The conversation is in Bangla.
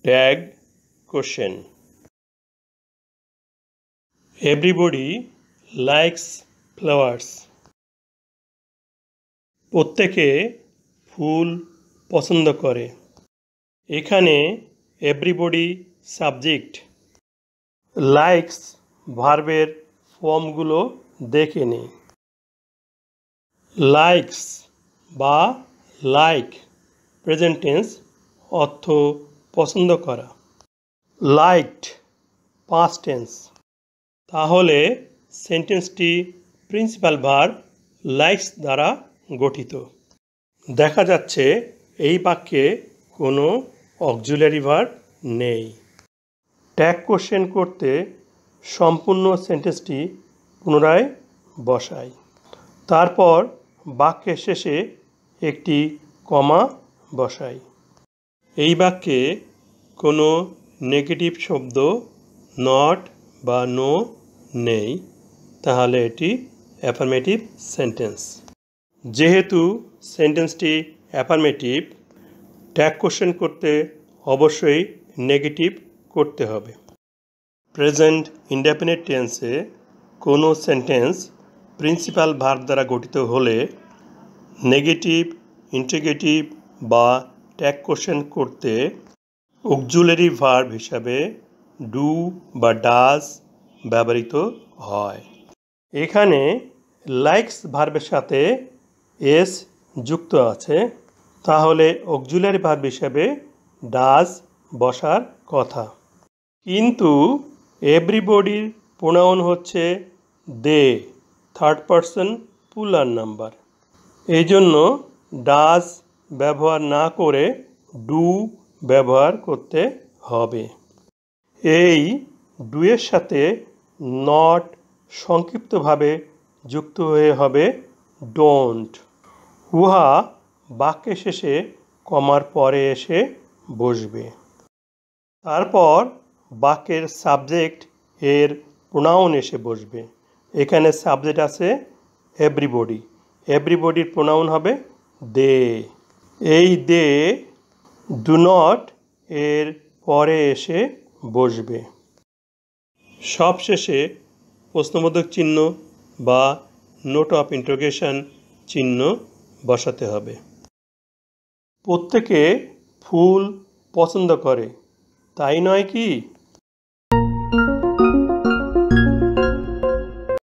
Tag question. Everybody likes flowers. প্রত্যেকে ফুল পছন্দ করে। এখানে everybody সাবজেক্ট। লাইকস ভার্বের ফর্মগুলো দেখে নিই। লাইকস বা লাইক প্রেজেন্ট টেন্স অর্থ পছন্দ করা। Liked past tense. তাহলে সেন্টেন্সটি প্রিন্সিপাল ভার্ব লাইকস দ্বারা গঠিত। দেখা যাচ্ছে এই বাক্যে কোনো অক্সিলারি ভার্ব নেই। ট্যাগ কোশ্চেন করতে সম্পূর্ণ সেন্টেন্সটি পুনরায় বসাই। তারপর বাক্যের শেষে একটি কমা বসাই। এই বাক্যে কোনো নেগেটিভ শব্দ নট বা নো নেই, তাহলে এটি অ্যাফার্মেটিভ সেন্টেন্স। যেহেতু সেন্টেন্সটি অ্যাফার্মেটিভ, ট্যাগ কোশ্চেন করতে অবশ্যই নেগেটিভ করতে হবে। প্রেজেন্ট ইনডেফিনিট টেন্সে কোনো সেন্টেন্স প্রিন্সিপাল ভার্ব দ্বারা গঠিত হলে নেগেটিভ, ইন্টিগ্রেটিভ বা ট্যাগ কোশ্চেন করতে অক্সিলারি ভার্ব হিসাবে ডু বা ডাজ ব্যবহৃত হয়। এখানে লাইকস ভার্বের সাথে এস যুক্ত আছে, তাহলে অক্সিলারি ভার্ব হিসাবে ডাজ বসার কথা। কিন্তু এভরিবডির প্রোনাউন হচ্ছে দে, থার্ড পারসন প্লুরাল নাম্বার। এই জন্য ডাজ ব্যবহার না করে ডু ব্যবহার করতে হবে। এই ডুয়ের সাথে নট সংক্ষিপ্তভাবে যুক্ত হয়ে হবে ডোন্ট। উহা বাক্যের শেষে কমার পরে এসে বসবে। তারপর বাক্যের সাবজেক্ট এর প্রোনাউন এসে বসবে। এখানে সাবজেক্ট আছে এভরিবডি, এভরিবডির প্রোনাউন হবে দে। এই দে ডু নট এর পরে এসে বসবে। সবশেষে প্রশ্নবোধক চিহ্ন বা নোট অফ ইন্টারোগেশন চিহ্ন বসাতে হবে। প্রত্যেকে ফুল পছন্দ করে, তাই নয় কি?